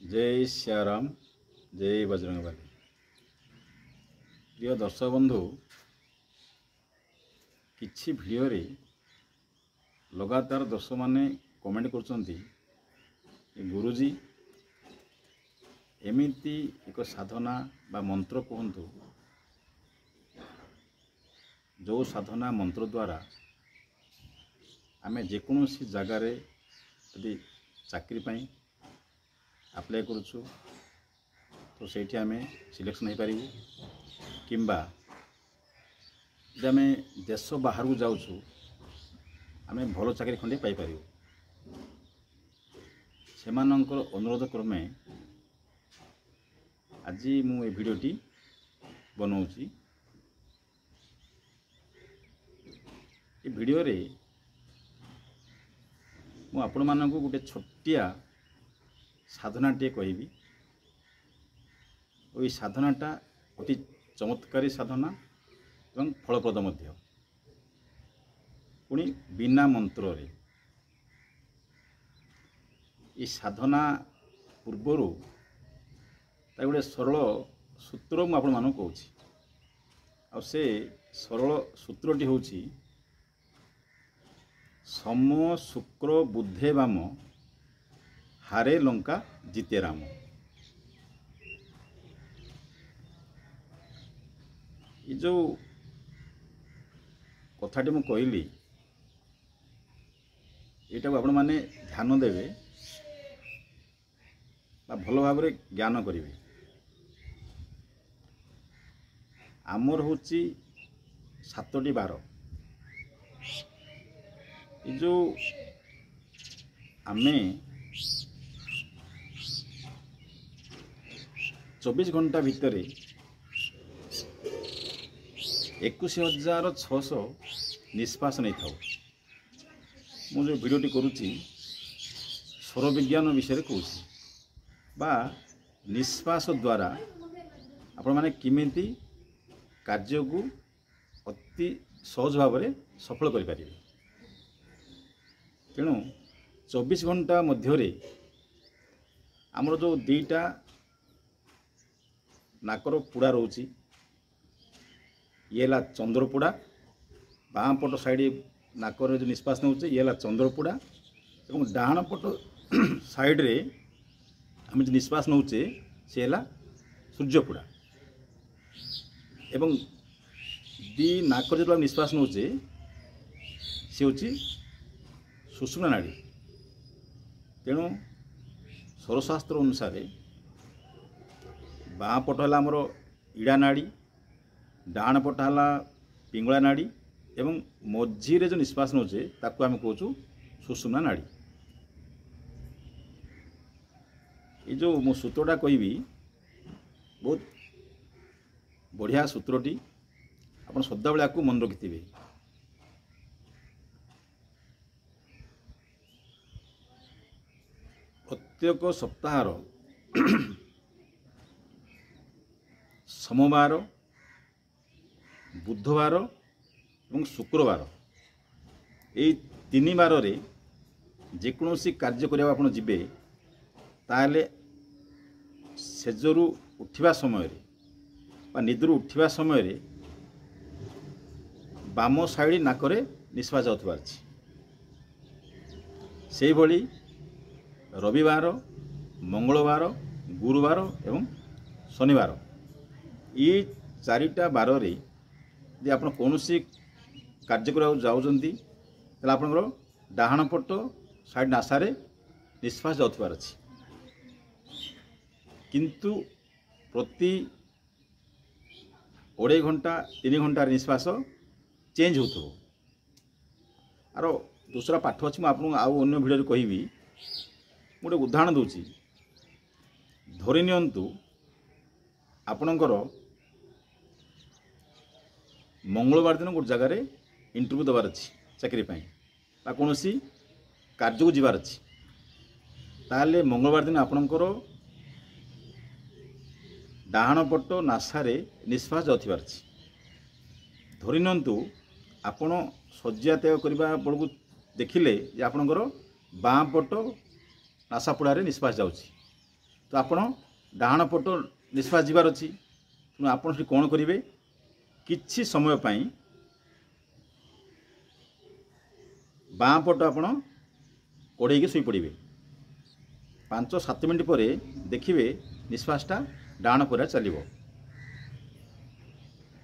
जय श्याराम जय बजरंगबली। प्रिय दर्शक बंधु, किछि भिडियो रे लगातार दर्शक माने कमेंट करछंती गुरुजी एमिति एक साधना बा मंत्र कहतु जो साधना मंत्र द्वारा आमे जेकोसी जगार यदि चाकरी पाई अप्लाई करुछु तो सेठी आमे सिलेक्शन हो पारिबु किंबा जब आमे देश बाहर को जाउछु आमे भलो चाकरी खंडे पाई पारिबु। सेमानंकर अनुरोध क्रमे आज मु ए भिडियोटी बनाऊची। ए भिडियो रे मु आपण मानकु गोटे छोटिया साधनाटे कहबी। और साधनाटा अति चमत्कारी साधना एवं फलप्रद मध्य पुणी बिना मंत्र रे। ये साधना पूर्वर गोटे सरल सूत्र मु आपण मानक कहूँ आ से सरल सूत्रटी हूँ सम शुक्र बुद्धे वाम हारे लंका जीते राम। ये जो कथाटी मु कहली यहाँ आपण माने ध्यान देवे भल भाव ज्ञान करेंगे। आमर हूँ 7टी बार ये जो आमे 24 घंटा भितर 21,600 निष्पास नहीं था। मुझे भिडियोटी करुच्ची स्वर विज्ञान विषय कहूँ बा निष्पास द्वारा आपण माने किमिति कार्य को अति सहज भाव में सफल कर पारिबे। तेणु 24 घंटा मध्य आमर जो दीटा नाकर पुड़ा रोची ये ला चंद्रपुड़ा बाँ पट साइड नाकर जो निष्पास नौचे ये ला चंद्रपुड़ा और डाण पट साइड रे आम जो निष्पास नौचे से है सूर्यपुड़ा एवं दी नाकर जो निष्पास नौचे सी हूँ सुषुम्ना नाड़ी। तेणु स्वरशास्त्र अनुसार बाँ पट है आमर इड़ा नाड़ी डाण पट है पिंगला नाड़ी एवं मझीरे जो निष्पास नौचे ताकू आम कहूँ सुषुम्ना नाड़ी। ये जो मो सूत्रटा कहबी बहुत बढ़िया सूत्रटी आप सदाबले आपको मन रखिथे। प्रत्येक सप्ताहर सोमवार बुधवार और शुक्रवार ये 3 बार रे जेकोसी कार्य करने आप जीवे ताले सेजरू उठिबा समय रे बा निद्रु उठिबा समय रे बाम साइड नाकरे निश्वास जाउथबार अछि। सेही भली रविवार मंगलवार गुरुवार एवं शनिवार ये 4टा बार रे यदि आप कौन कार्य करा जाउछंती ताले आपनकर डाहाण पट साइड नासारे निश्वास जाउथबार अछि। किंतु प्रति 2.5 घंटा 3 घंटा निश्वास चेंज होतो। आरो दूसरा पाठ अच्छी मुझे आउ अन्य भिडियो कहबी। गोटे उदाहरण दूची धरी नियंतु आपणकर मंगलवार दिन गोटे जगार इंटरव्यू देवार अच्छी चाकरी बा कौन कार्य को जीवार अच्छी ताले मंगलवार दिन आपणकर डाहाण पट नासारे निश्वास जाउथिबार अछि। धरी नियंतु आपण शଯ୍या त्याग करबा बेलू देखिले जे आपणकर बाँ पट नासापुड़ा निश्वास जाउछि तो आपण डाहाण पट निश्वास जीवार अच्छी तेणु आप कौन करेंगे किछि समय पाई बाँ पट आप कोड़े शुई पड़े 5-7 मिनट पर देखिए निश्वासटा डाहाण पर चलो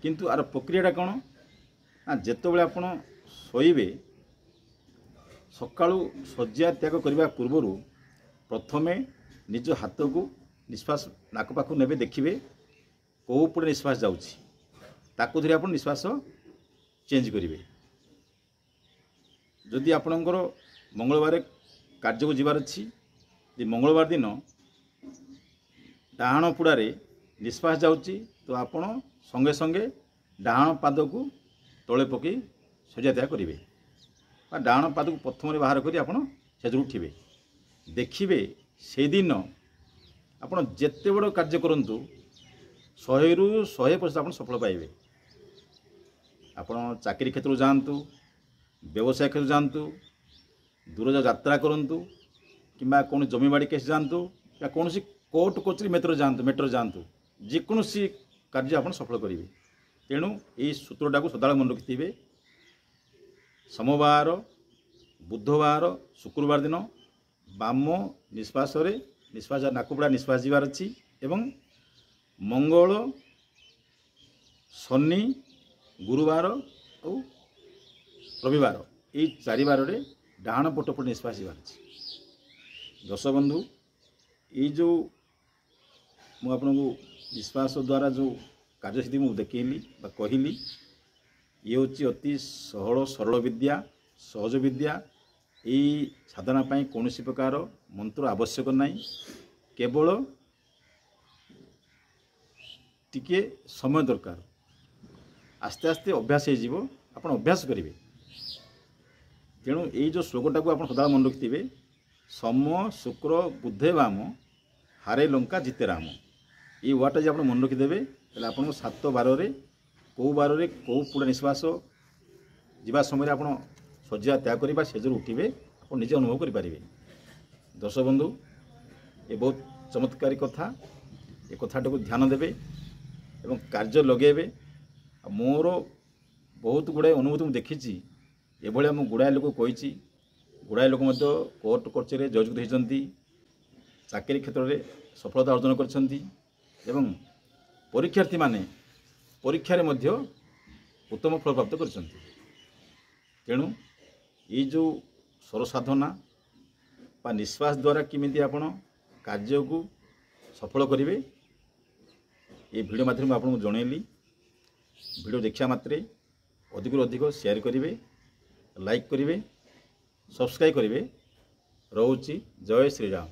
किंतु आर प्रक्रिया कौन ना जिते आप शोबे सकाळु शज्या त्याग करने पूर्वर प्रथमे निज हाथ को निश्वास नाक पाख ने देखिए कौ पटे निश्वास जाऊँगी धरी आप निश्वास चेंज करेंगे जदि आपणकर मंगलवार कार्य को जीवार अच्छी मंगलवार दिन डाहाण पुड़ारे निश्वास जाऊँगी तो आपण संगे संगे डाहाण पाद को तले पकई शज्या त्याग करेंगे डाहाण पाद को प्रथम बाहर कर आप उठे देखिए से दिन आप जिते बड़ कार्य करूँ 100% आप सफल पाइबे आप चाकरी क्षेत्र जातु व्यवसाय क्षेत्र जातु दूर यात्रा करूँ कि कौन जमीबाड़ी केस जातु या कौन कोर्ट कचेरी मेट्रो जातु जेकोसी कार्य आप सफल करेंगे तेणु ये सूत्रटा को सदा मन रखिथे सोमवार बुधवार शुक्रवार दिन बाम निश्वास निश्वास नाकपुड़ा निश्वास जीवार अच्छी एवं मंगल शनि गुरुवार और रविवार ये 4 बार डाहाण पट पर निश्वास जीवार अच्छी। दर्शक बंधु ये जो मु आपको निश्वास द्वारा जो कार्यसिद्धि मुझे देखली कहली ये हूँ अति सहल सरल विद्या सहज विद्या यही साधना पाई कौन प्रकार मंत्र आवश्यक नहीं केवल टिके समय दरकार आस्ते आस्ते अभ्यास हो आप अभ्यास करेंगे तेणु यही जो श्लोकटा को आप सदा मन रखिथे सम शुक्र बुधे वाम हारे लंका जिते राम ये वार्डटा जो आप मन रखिदेवे तेल आप 7 बारे कौ बारे कौ पूरा निश्वास जीवा समय आप शज्या त्याग करवा सेजर उठे आप निजे अनुभव करेंगे। दर्शक बंधु ये बहुत चमत्कारी कथा ये कथाटा को ध्यान देवे एवं कार्य लगेबे मोर बहुत गुड़ाए अनुभूति मुझे देखी ये मुझे गुड़ाए लोक कही गुड़ाए लोक कोर्ट कचेरी जजगत होती चाकरी क्षेत्र में सफलता अर्जन कर परीक्षार्थी माने परीक्षा उत्तम फल प्राप्त कर तेणु ये जो स्वर साधना बा निश्वास द्वारा किमिति आपण कार्य को सफल करेंगे ये वीडियो माध्यम आपको जनइली वीडियो देखा मात्रे अधिक अधिक शेयर करेंगे लाइक करेंगे सब्सक्राइब करेंगे। रोची जय श्री राम।